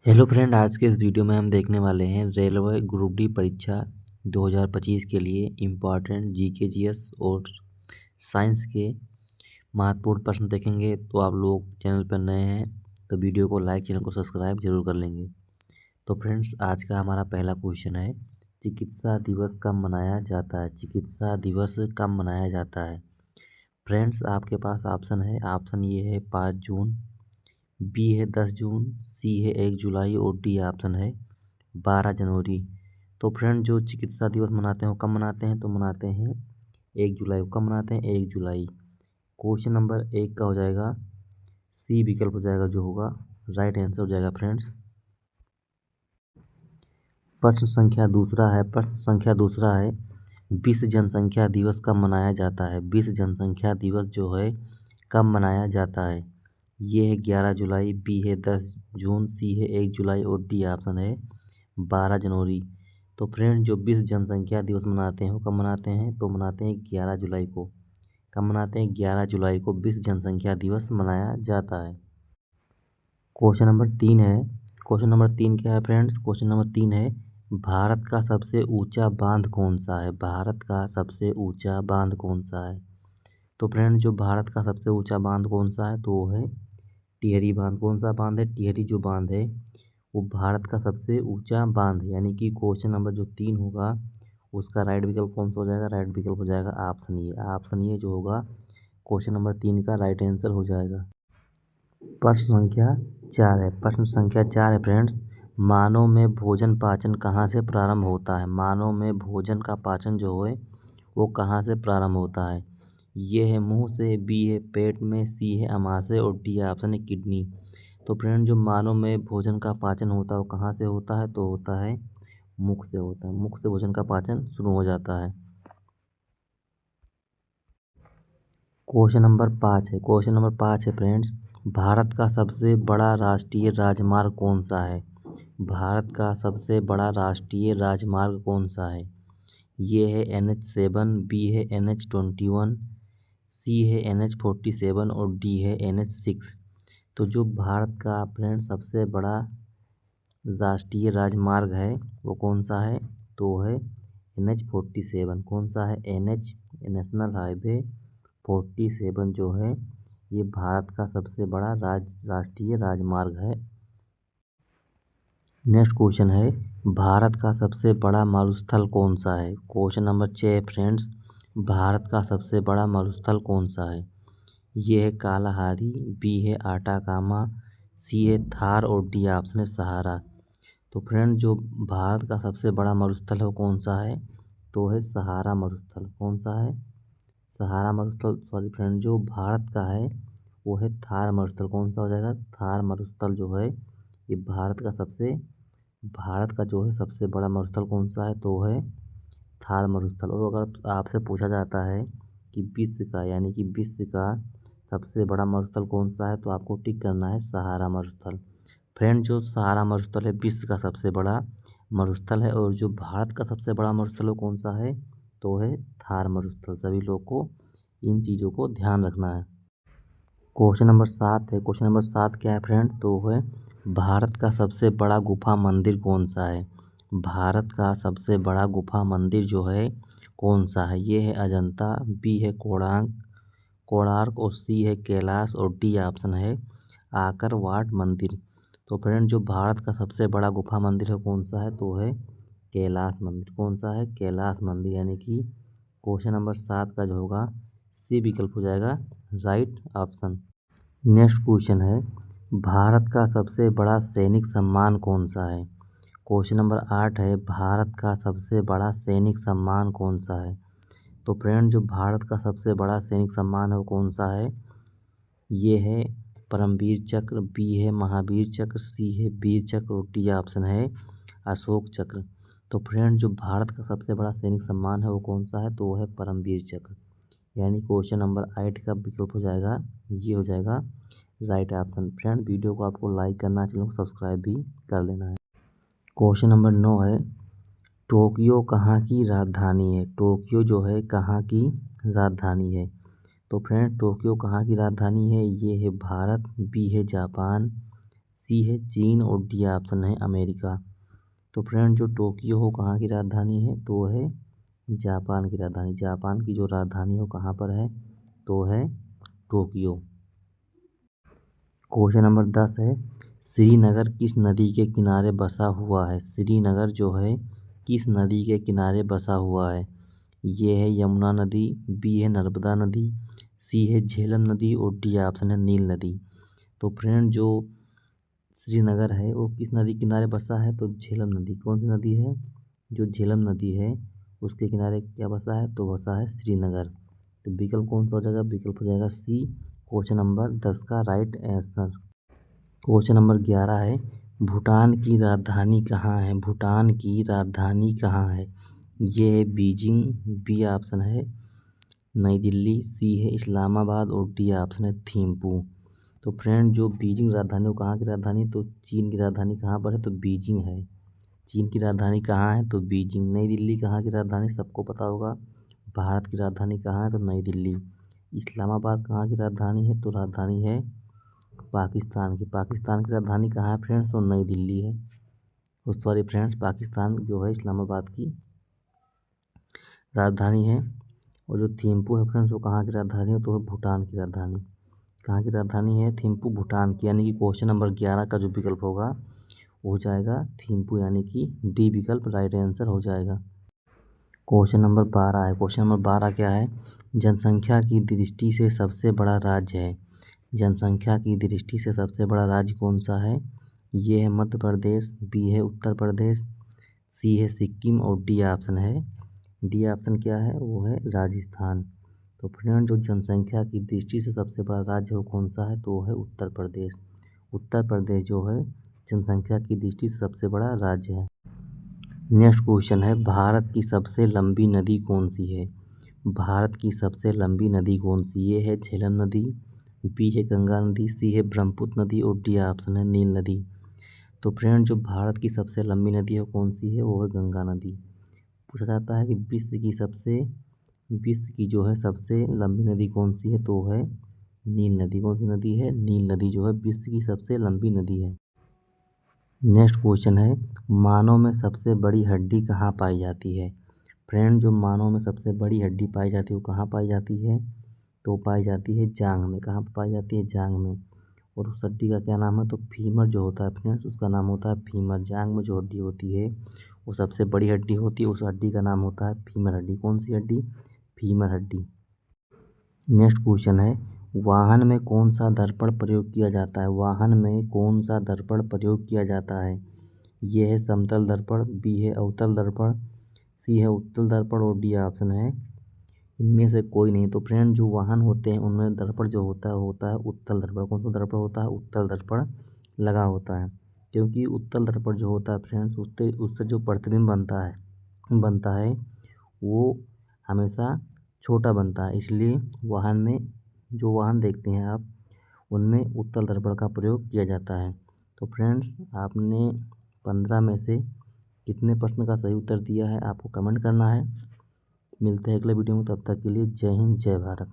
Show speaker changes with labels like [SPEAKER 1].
[SPEAKER 1] Hello friend, आज के इस वीडियो में हम देखने वाले हैं रेलवे ग्रुप डी परीक्षा 2025 के लिए इम्पॉर्टेंट जीके जीएस और साइंस के महत्वपूर्ण प्रश्न देखेंगे। तो आप लोग चैनल पर नए हैं तो वीडियो को लाइक, चैनल को सब्सक्राइब जरूर कर लेंगे। तो फ्रेंड्स, आज का हमारा पहला क्वेश्चन है, चिकित्सा दिवस कब मनाया जाता है? चिकित्सा दिवस कब मनाया जाता है? फ्रेंड्स, आपके पास ऑप्शन है। ऑप्शन ये है 5 जून, बी है 10 जून, सी है 1 जुलाई और डी ऑप्शन है 12 जनवरी। तो फ्रेंड, जो चिकित्सा दिवस मनाते हैं वो कब मनाते हैं? तो मनाते हैं 1 जुलाई को। कब मनाते हैं? 1 जुलाई। क्वेश्चन नंबर 1 का हो जाएगा सी विकल्प हो जाएगा, जो होगा राइट आंसर हो जाएगा फ्रेंड्स। प्रश्न संख्या दूसरा है, विश्व जनसंख्या दिवस कब मनाया जाता है? विश्व जनसंख्या दिवस जो है कब मनाया जाता है? ये है 11 जुलाई, बी है 10 जून, सी है 1 जुलाई और डी ऑप्शन है 12 जनवरी। तो फ्रेंड, जो विश्व जनसंख्या दिवस मनाते हैं वो कब मनाते हैं? तो मनाते हैं 11 जुलाई को। कब मनाते हैं? 11 जुलाई को विश्व जनसंख्या दिवस मनाया जाता है। क्वेश्चन नंबर 3 है। क्वेश्चन नंबर 3 क्या है फ्रेंड्स? क्वेश्चन नंबर 3 है, भारत का सबसे ऊंचा बांध कौन सा है? भारत का सबसे ऊंचा बांध कौन सा है? तो फ्रेंड, जो भारत का सबसे ऊंचा बांध कौन सा है? तो वो है टिहरी बांध। कौन सा बांध है? टिहरी जो बांध है वो भारत का सबसे ऊंचा बांध है। यानी कि क्वेश्चन नंबर जो 3 होगा उसका राइट विकल्प कौन सा हो जाएगा? राइट विकल्प हो जाएगा ऑप्शन ये। ऑप्शन ये जो होगा क्वेश्चन नंबर 3 का राइट आंसर हो जाएगा। प्रश्न संख्या 4 है। प्रश्न संख्या 4 है फ्रेंड्स, मानव में भोजन पाचन कहाँ से प्रारंभ होता है? मानव में भोजन का पाचन जो है वो कहाँ से प्रारंभ होता है? ये है मुंह से, बी है पेट में, सी है आमाशय और डी ऑप्शन है किडनी। तो फ्रेंड, जो मानव में भोजन का पाचन होता है वो कहाँ से होता है? तो होता है मुख से होता है। मुख से भोजन का पाचन शुरू हो जाता है। क्वेश्चन नंबर 5 है। क्वेश्चन नंबर 5 है फ्रेंड्स, भारत का सबसे बड़ा राष्ट्रीय राजमार्ग कौन सा है? भारत का सबसे बड़ा राष्ट्रीय राजमार्ग कौन सा है? ये है NH7, बी है NH21, सी है NH47 और डी है NH6। तो जो भारत का फ्रेंड सबसे बड़ा राष्ट्रीय राजमार्ग है वो कौन सा है? तो है NH47। कौन सा है? NH नेशनल हाईवे 47 जो है ये भारत का सबसे बड़ा राष्ट्रीय राजमार्ग है। नेक्स्ट क्वेश्चन है, भारत का सबसे बड़ा मरुस्थल कौन सा है? क्वेश्चन नंबर 6 फ्रेंड्स, भारत का सबसे बड़ा मरुस्थल कौन सा है? ये है कालाहारी, बी है आटाकामा, सी है थार और डी ऑप्शन है सहारा। तो फ्रेंड, जो भारत का सबसे बड़ा मरुस्थल है वो कौन सा है? तो है सहारा मरुस्थल। कौन सा है? सहारा मरुस्थल। सॉरी फ्रेंड, जो भारत का है वो है थार मरुस्थल। कौन सा हो जाएगा? थार मरुस्थल जो है ये भारत का जो है सबसे बड़ा मरुस्थल कौन सा है? तो है थार मरुस्थल। और अगर आपसे पूछा जाता है कि विश्व का, यानी कि विश्व का सबसे बड़ा मरुस्थल कौन सा है, तो आपको टिक करना है सहारा मरुस्थल। फ्रेंड, जो सहारा मरुस्थल है विश्व का सबसे बड़ा मरुस्थल है। और जो भारत का सबसे बड़ा मरुस्थल वो कौन सा है? तो है थार मरुस्थल। सभी लोग को इन चीज़ों को ध्यान रखना है। क्वेश्चन नंबर 7 है। क्वेश्चन नंबर 7 क्या है फ्रेंड? तो है भारत का सबसे बड़ा गुफा मंदिर कौन सा है? भारत का सबसे बड़ा गुफा मंदिर जो है कौन सा है? ये है अजंता, बी है कोणार्क और सी है कैलाश और डी ऑप्शन है आकरवाट मंदिर। तो फ्रेंड, जो भारत का सबसे बड़ा गुफा मंदिर है कौन सा है? तो है कैलाश मंदिर। कौन सा है? कैलाश मंदिर। यानी कि क्वेश्चन नंबर 7 का जो होगा सी विकल्प हो जाएगा राइट ऑप्शन। नेक्स्ट क्वेश्चन है, भारत का सबसे बड़ा सैनिक सम्मान कौन सा है? क्वेश्चन नंबर 8 है, भारत का सबसे बड़ा सैनिक सम्मान कौन सा है? तो फ्रेंड, जो भारत का सबसे बड़ा सैनिक सम्मान है वो कौन सा है? ये है परमवीर चक्र, बी है महावीर चक्र, सी है वीर चक्र और डी ऑप्शन है अशोक चक्र। तो फ्रेंड, जो भारत का सबसे बड़ा सैनिक सम्मान है वो कौन सा है? तो वो है परमवीर चक्र। यानी क्वेश्चन नंबर 8 का विकल्प हो जाएगा, ये हो जाएगा राइट ऑप्शन। फ्रेंड, वीडियो को आपको लाइक करना है, चैनल को सब्सक्राइब भी कर लेना है। क्वेश्चन नंबर 9 है, टोक्यो कहाँ की राजधानी है? टोक्यो जो है कहाँ की राजधानी है? तो फ्रेंड, टोक्यो कहाँ की राजधानी है? ये है भारत, बी है जापान, सी है चीन और डी ऑप्शन है अमेरिका। तो फ्रेंड जो टोक्यो हो कहाँ की राजधानी है तो है जापान की राजधानी। जापान की जो राजधानी हो कहाँ पर है तो है टोक्यो। क्वेश्चन नंबर 10 है श्रीनगर किस नदी के किनारे बसा हुआ है। श्रीनगर जो है किस नदी के किनारे बसा हुआ है। ये है यमुना नदी, बी है नर्मदा नदी, सी है झेलम नदी और डी ऑप्शन है नील नदी। तो फ्रेंड जो श्रीनगर है वो किस नदी किनारे बसा है तो झेलम नदी। कौन सी नदी है जो झेलम नदी है उसके किनारे क्या बसा है तो बसा है श्रीनगर। तो विकल्प कौन सा हो जाएगा, विकल्प हो जाएगा सी क्वेश्चन नंबर 10 का राइट आंसर। क्वेश्चन नंबर 11 है भूटान की राजधानी कहाँ है। भूटान की राजधानी कहाँ है। ये है बीजिंग, बी ऑप्शन है नई दिल्ली, सी है इस्लामाबाद और डी ऑप्शन है थिम्पू। तो फ्रेंड जो बीजिंग राजधानी वो कहाँ की राजधानी तो चीन की राजधानी कहाँ पर है तो बीजिंग है। चीन की राजधानी कहाँ है तो बीजिंग। नई दिल्ली कहाँ की राजधानी सबको पता होगा। भारत की राजधानी कहाँ है तो नई दिल्ली। इस्लामाबाद कहाँ की राजधानी है तो राजधानी है पाकिस्तान की। पाकिस्तान की राजधानी कहाँ है फ्रेंड्स तो नई दिल्ली है। सॉरी फ्रेंड्स पाकिस्तान जो है इस्लामाबाद की राजधानी है। और जो थिम्पू है फ्रेंड्स वो कहाँ की राजधानी है तो है भूटान की राजधानी। कहाँ की राजधानी है थिम्पू भूटान की। यानी कि क्वेश्चन नंबर 11 का जो विकल्प होगा वो हो जाएगा थिम्पू, यानी कि डी विकल्प राइट आंसर हो जाएगा। क्वेश्चन नंबर 12 है। क्वेश्चन नंबर 12 क्या है जनसंख्या की दृष्टि से सबसे बड़ा राज्य है। जनसंख्या की दृष्टि से सबसे बड़ा राज्य कौन सा है। ये है मध्य प्रदेश, बी है उत्तर प्रदेश, सी है सिक्किम और डी ऑप्शन है डी ऑप्शन क्या है वो है राजस्थान। तो फ्रेंड जो जनसंख्या की दृष्टि से सबसे बड़ा राज्य वो कौन सा है तो वो है उत्तर प्रदेश। उत्तर प्रदेश जो है जनसंख्या की दृष्टि से सबसे बड़ा राज्य है। नेक्स्ट क्वेश्चन है भारत की सबसे लंबी नदी कौन सी है। भारत की सबसे लंबी नदी कौन सी। ये है झेलम नदी, बी है गंगा नदी, सी है ब्रह्मपुत्र नदी और डी ऑप्शन है नील नदी। तो फ्रेंड जो भारत की सबसे लंबी नदी है कौन सी है वो है गंगा नदी। पूछा जाता है कि विश्व की जो है सबसे लंबी नदी कौन सी है तो है नील नदी। कौन सी नदी है नील नदी जो है विश्व की सबसे लंबी नदी है। नेक्स्ट क्वेश्चन है मानव में सबसे बड़ी हड्डी कहाँ पाई जाती है। फ्रेंड जो मानव में सबसे बड़ी हड्डी पाई जाती है वो कहाँ पाई जाती है तो पाई जाती है जांघ में। कहाँ पर पाई जाती है जांघ में। और उस हड्डी का क्या नाम है तो फीमर जो होता है फ्रेंड्स उसका नाम होता है फीमर। जांघ में जो हड्डी होती है वो सबसे बड़ी हड्डी होती है, उस हड्डी का नाम होता है फीमर हड्डी। कौन सी हड्डी फीमर हड्डी। नेक्स्ट क्वेश्चन है वाहन में कौन सा दर्पण प्रयोग किया जाता है। वाहन में कौन सा दर्पण प्रयोग किया जाता है। ये है समतल दर्पण, बी है अवतल दर्पण, सी है उत्तल दर्पण और डी ऑप्शन है इनमें से कोई नहीं। तो फ्रेंड जो वाहन होते हैं उनमें दर्पण जो होता है उत्तल दर्पण। कौन सा दर्पण होता है उत्तल दर्पण लगा होता है। क्योंकि उत्तल दर्पण जो होता है फ्रेंड्स उससे जो प्रतिबिंब बनता है वो हमेशा छोटा बनता है। इसलिए वाहन में जो वाहन देखते हैं आप उनमें उत्तल दर्पण का प्रयोग किया जाता है। तो फ्रेंड्स आपने 15 में से कितने प्रश्न का सही उत्तर दिया है आपको कमेंट करना है। मिलते हैं अगले वीडियो में, तब तक के लिए जय हिंद जय भारत।